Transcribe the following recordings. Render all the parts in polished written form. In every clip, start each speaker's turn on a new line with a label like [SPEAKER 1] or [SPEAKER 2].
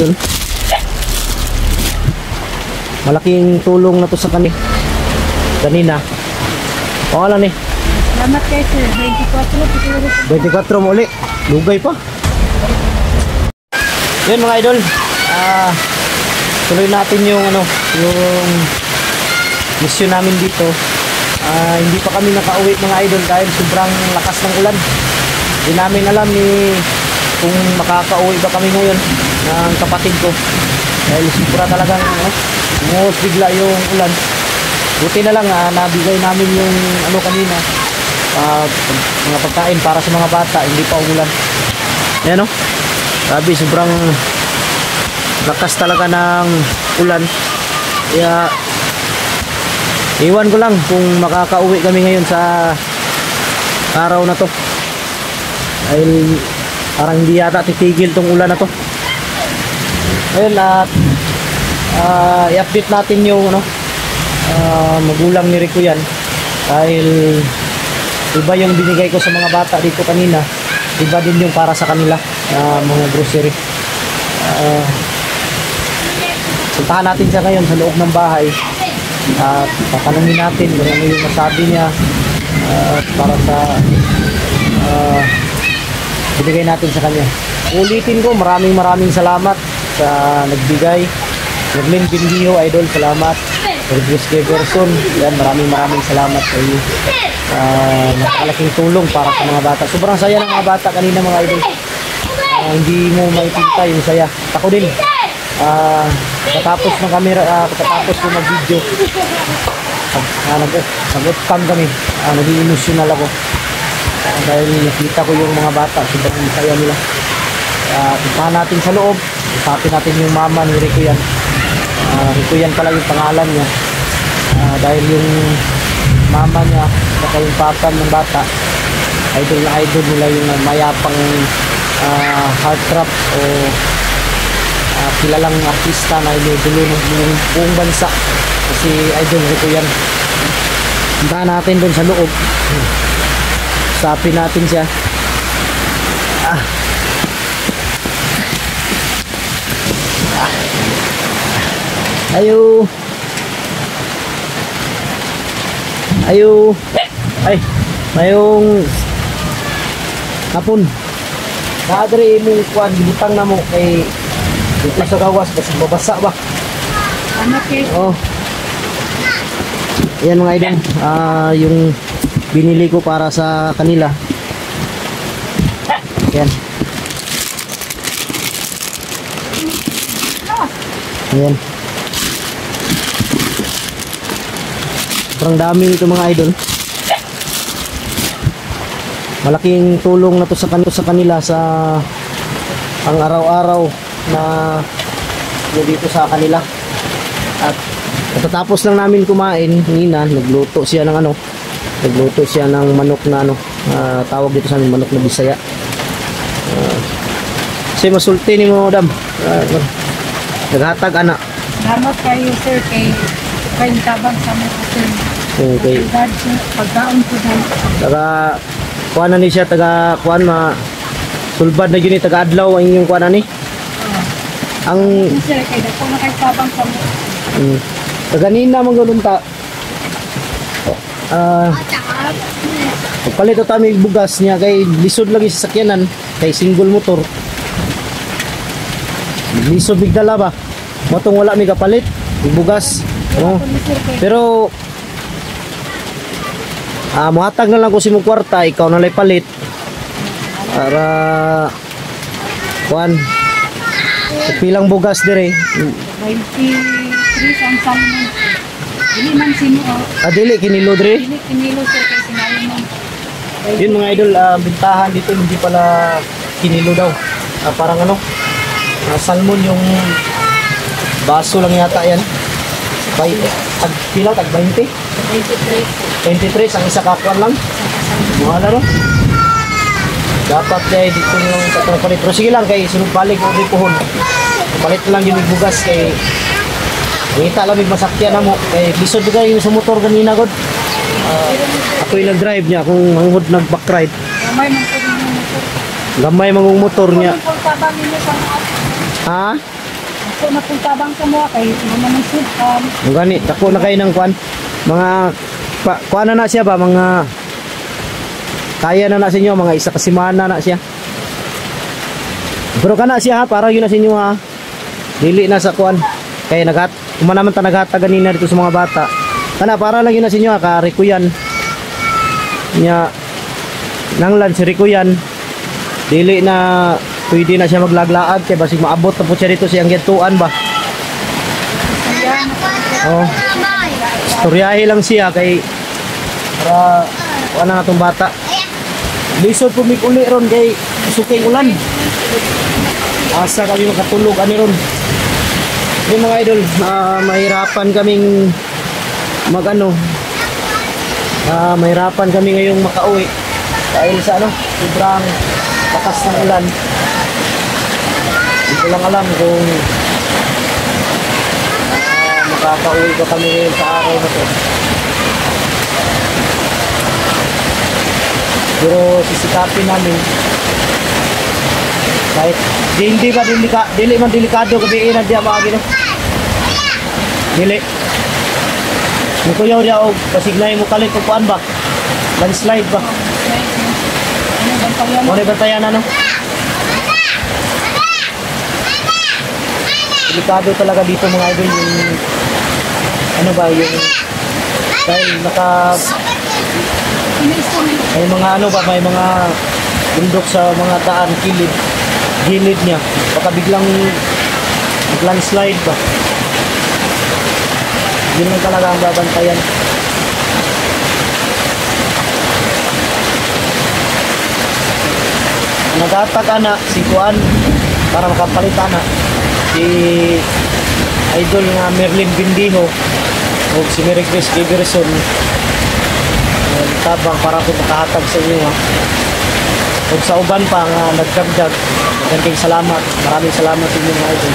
[SPEAKER 1] idol. Malaking tulong na to sa kanina. Pangalan eh.
[SPEAKER 2] Salamat kayo sir.
[SPEAKER 1] 24 mo uli. Lugay pa. Yun mga idol. Tuloy natin yung yung mission namin dito. Hindi pa kami nakauwi mga idol dahil sobrang lakas ng ulan. Hindi namin alam kung makakauwi ba kami ngayon ng kapatid ko. Dahil sobra talagang umuhos bigla yung ulan. Buti na lang nabigay namin yung kanina. Mga pagkain para sa mga bata, hindi pa umulan. Ayan sabi sobrang lakas talaga ng ulan. Kaya iwan ko lang kung makakauwi kami ngayon sa araw na to. Dahil parang hindi yata titigil tong ulan na to. Ayun, i-update natin yung magulang ni Rico yan. Dahil iba yung binigay ko sa mga bata dito kanina, iba din yung para sa kanila, mga grocery. Puntahan natin siya ngayon sa loob ng bahay at tatanungin natin kung ano yung masabi niya para sa binigay natin sa kanya. Ulitin ko, maraming salamat sa nagbigay. Nagmin Bindiho idol, salamat. Sergius Keverson, yan, maraming salamat sa iyo. Napakalaking tulong para sa mga bata. Sobrang saya ng mga bata kanina mga idol. Hindi mo maipinta yung saya. Ako din. Katapos ng camera, katapos ko mag-video, nag-upcam kami. Naging emotional ako. Dahil nakita ko yung mga bata, sobrang saya nila. Puntahan natin sa loob. Usapin natin yung mama ni Rico yan. Rico yan pala yung pangalan niya. Dahil yung mama niya at yung papa ng bata, idol na idol nila yung mayapang heartthrob o kilalang artista na inudulo ng buong bansa. Kasi idol Rico yan. Puntahan natin doon sa loob. Usapin natin siya. Ayo. Ay, mayong hapon. Nadre mo kuan gibutang na mo kay dito sa gawas kasi babasa ba.
[SPEAKER 2] Salamat kayo.
[SPEAKER 1] Yan mga idol. Yung binili ko para sa kanila. Yan. Yan. Sobrang dami nito mga idol. Malaking tulong na to sa kanila sa ang araw-araw na dito sa kanila. At pagkatapos lang namin kumain, nina, nagluto siya ng manok na tawag dito sa amin manok na Bisaya. Kasi masulti ni mo dam. Naghatag anak.
[SPEAKER 2] Salamat kayo sir kay tabang sa mga sir.
[SPEAKER 1] Okay.
[SPEAKER 2] Pagkaon ko na.
[SPEAKER 1] Taga kuan na ni siya, taga kuan sulbad na yun taga adlaw ang inyong kuan na ni. Ang
[SPEAKER 2] sir kay dako na kay tabang sa mga.
[SPEAKER 1] taga nina man gulong ta. Palit ito kami bugas niya kay lisod lagi sa sakyanan kay single motor. Lisod bigdala ba? Motong wala mi kapalit bugas. Pero muhatag na lang ko si mong kwarta, ikaw na lang palit para kuan pilang bugas dire
[SPEAKER 2] 23 ang salmon. Dili man sino
[SPEAKER 1] dili kinilo dire.
[SPEAKER 2] Dili kinilo sir kay sinabi mo.
[SPEAKER 1] Yun mga idol, bintahan dito hindi pala kinilo daw. Parang salmon yung baso lang yata yan. Pila tag 20? 23 ang isa kakuan lang. Mga dapat dito lang tatong palit. Pero sige lang kay sunod balik o di puhon. Palit lang yung bugas kay ngita lang masakyan na mo. Kay lisod ka yung sa motor kanina god. Ako yung nag-drive niya kung manghod nag-back ride.
[SPEAKER 2] Gamay man ko yung motor.
[SPEAKER 1] Gamay mangong motor niya. Ha?
[SPEAKER 2] Ako na kung tabang sa mga kay ano naman sudan.
[SPEAKER 1] Ang gani, dako na kayo ng kuan. Mga kuan na siya ba mga kaya na sa inyo mga isa ka semana na siya. Pero kana siya ha, para yun na sa inyo ha. Dili na sa kuan. Kaya kumanaman ta naghata ganina dito sa mga bata. Kana para lang yun na sa inyo ha, karikuyan. Nya nanglan si Rikuyan. Dili na pwede na siya maglaglaag kay basig maabot na po siya dito sa iyang gintuan ba. Oh. Storyahe lang siya kay para wala na itong bata. Lisod po may uli ron kay suking ulan. Asa kami makatulog ani ron. Yung mga idol, mahirapan kaming mahirapan kami ngayong makauwi dahil sa sobrang lakas ng ulan. Hindi ko lang alam kung makakauwi ba kami ngayon sa araw na to. Pero sisikapin namin kahit dili man delikado gabi na diya maagi no. Dili. Yung kuyaw diya o pasignay mo kalit kuan ba? Landslide ba? Ano bantayan na no? Delikado talaga dito mga idol yung yung dahil may mga bundok sa mga daan gilid niya baka biglang landslide ba yun lang talaga ang babantayan. Nagatag ana si Kuan para makapalit ana si idol nga Merlin Bindiho o si Mary Chris Giberson tabang para po makahatag sa inyo ha. O sa uban pa nga nagdagdag maraming salamat sa inyo mga idol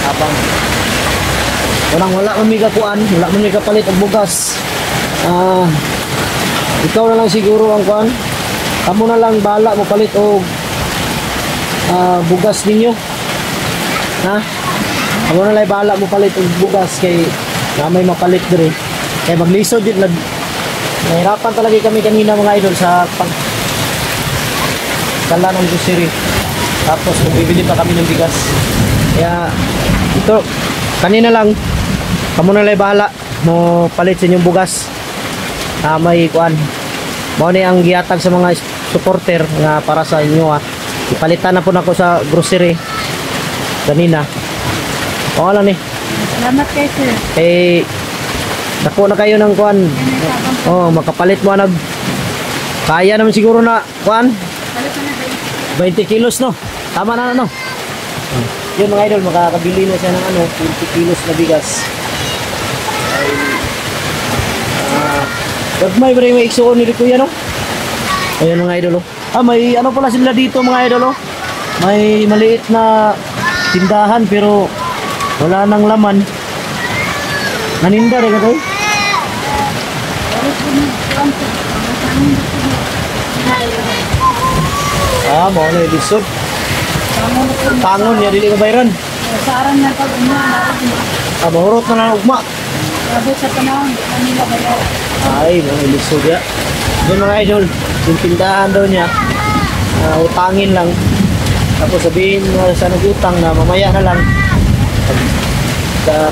[SPEAKER 1] tabang wala man may kakuan, wala man may kapalit ang bugas. Ikaw na lang siguro ang kuan. Kamu na lang bala mo palit og bugas ninyo. Ha? Kamu na lang bala mo palit og bugas kay na may mapalit dire. Kay maglisod din nahirapan talaga kami kanina mga idol sa dala ng grocery. Tapos bibili pa kami ng bigas. Kaya ito kanina lang kamu na lang bahala mo palit sa inyong bugas. May kuan. Mao ni ang gihatag sa mga supporter nga para sa inyo ha. Ipalitan na po nako sa grocery kanina. Oo lang ni.
[SPEAKER 2] Salamat kay sir.
[SPEAKER 1] Dako na kayo ng kuan. Makapalit mo kaya naman siguro na kuan. 20 kilos no. Tama na no. Yun mga idol, makakabili na siya ng 20 kilos na bigas. Gagmay ba rin may iksuon ni Kuya no? Ayan mga idol may pala sila dito mga idol may maliit na tindahan pero wala nang laman. Naninda rin ka tayo? Mo na ilisod. Tangon niya dili ka bayran.
[SPEAKER 2] Saran na pag
[SPEAKER 1] Mahurot na lang ugma.
[SPEAKER 2] Sabi sa panahon, kanila bayar.
[SPEAKER 1] Ay, mga ilisod ya. Yung mga idol, yung tindahan daw niya, utangin lang. Tapos sabihin sa nag-utang na mamaya na lang.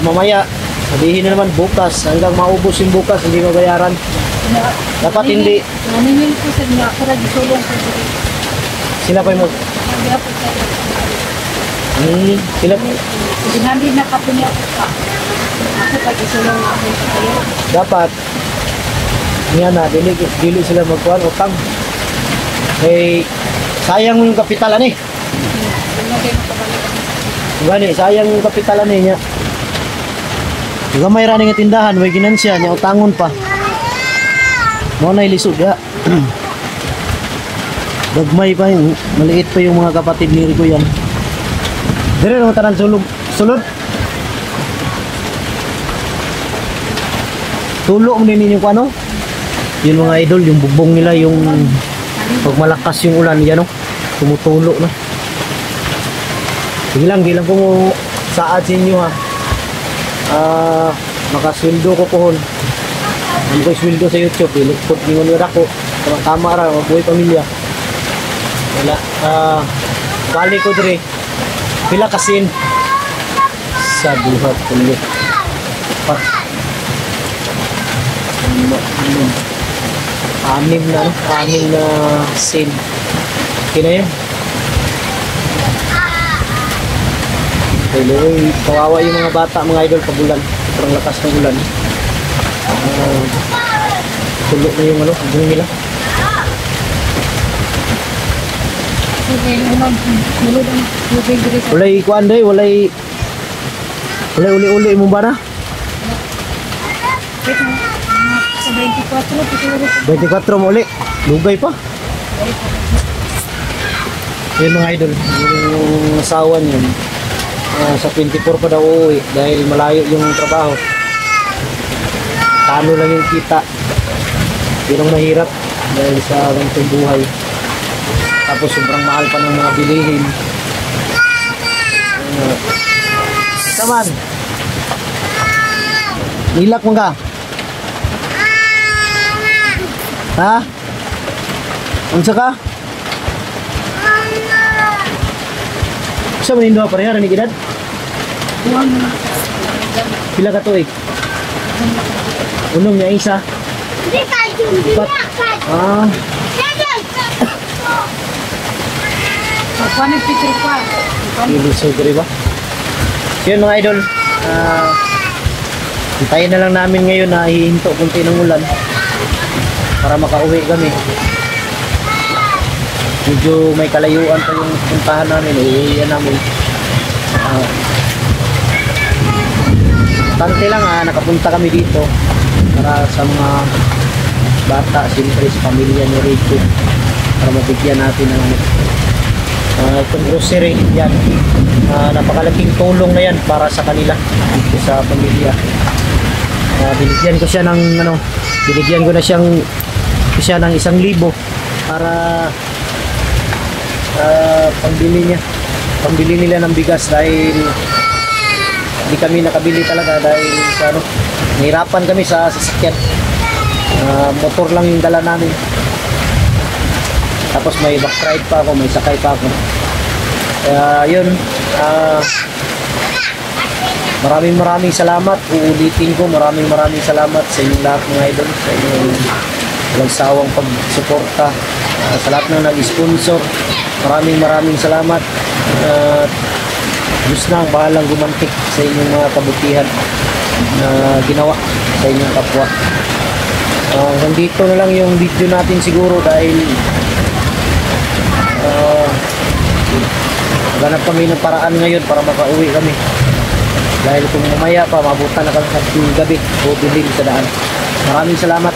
[SPEAKER 1] Mamaya, sabihin na naman bukas, hanggang maubos yung bukas, hindi mabayaran. Dapat hindi.
[SPEAKER 2] Naningil ko sa mga para gisulong ko.
[SPEAKER 1] Sila pa yung sila pa.
[SPEAKER 2] Sinabi na kapunya ko pa. Ako pag isulong ako sa kayo.
[SPEAKER 1] Dapat niya na dili sila magkuhan utang. Sayang yung kapitalan Gani, sayang yung kapitalan niya. Gamay ra nga tindahan, may ginansya niya utangon pa. Mo na ilisod ya. Gagmay pa yung maliit pa yung mga kapatid ni Rico yan. Dire naman tanan sulod. Tulo din ninyo ko yun mga idol, yung bubong nila, yung pag malakas yung ulan yan tumutulo na. Sige lang, di lang ko mo saad sa inyo ha. Makasweldo ko pohon. Ano ko sweldo sa YouTube, ilukot ningon nga ako. Tamang kamera, mabuhay pamilya. Wala. Bali ko dire. Pila kasin sa buhat kulit. Anim na sin. Kina yun? Hello, kawawa yung mga bata, mga idol, pag ulan. Sobrang lakas ng ulan. Tulog na yung buong nila. Walay kuan day, walay uli-uli mo ba na?
[SPEAKER 2] Sa 24,
[SPEAKER 1] 24 mo uli. Lugay pa. Yun mga idol, yung asawa niya. Sa 24 pa daw uuwi dahil malayo yung trabaho. Tano lang yung kita. Yun ang mahirap dahil sa ganitong buhay. Tapos sobrang mahal pa ng mga bilihin. Saman. Nilak mo ka? Ha? Unsa ka? Sa manindo pa rin ni edad? Pila ka tuig? Unom niya isa. Ah.
[SPEAKER 2] Paano picture pa?
[SPEAKER 1] Ilusog rin ba? So yun mga idol, hintayin na lang namin ngayon na hihinto kunti ng ulan para makauwi kami. Medyo may kalayuan pa yung puntahan namin, uuwihan namin. Tante lang nakapunta kami dito para sa mga bata, siyempre sa pamilya ni Rico, para mabigyan natin ng itong grocery yan. Napakalaking tulong na yan para sa kanila dito sa pamilya. Binigyan ko siya ng binigyan ko na siya ng 1,000 para pambili nila ng bigas dahil hindi kami nakabili talaga dahil sa nahirapan kami sa sasakyan. Motor lang yung dala namin. Tapos may back ride pa ako, may sakay pa ako. Yun. Maraming salamat. Uulitin ko, maraming salamat sa inyong lahat mga idol, sa inyong walang sawang pagsuporta, sa lahat ng nag-sponsor. Maraming salamat. Diyos na ang bahalang gumantik sa inyong mga kabutihan na ginawa sa inyong kapwa. Hanggang dito na lang yung video natin siguro dahil ganap kami ng paraan ngayon para makauwi kami. Dahil kung mamaya pa mabutan na kami sa gabi o dilim sa daan. Maraming salamat.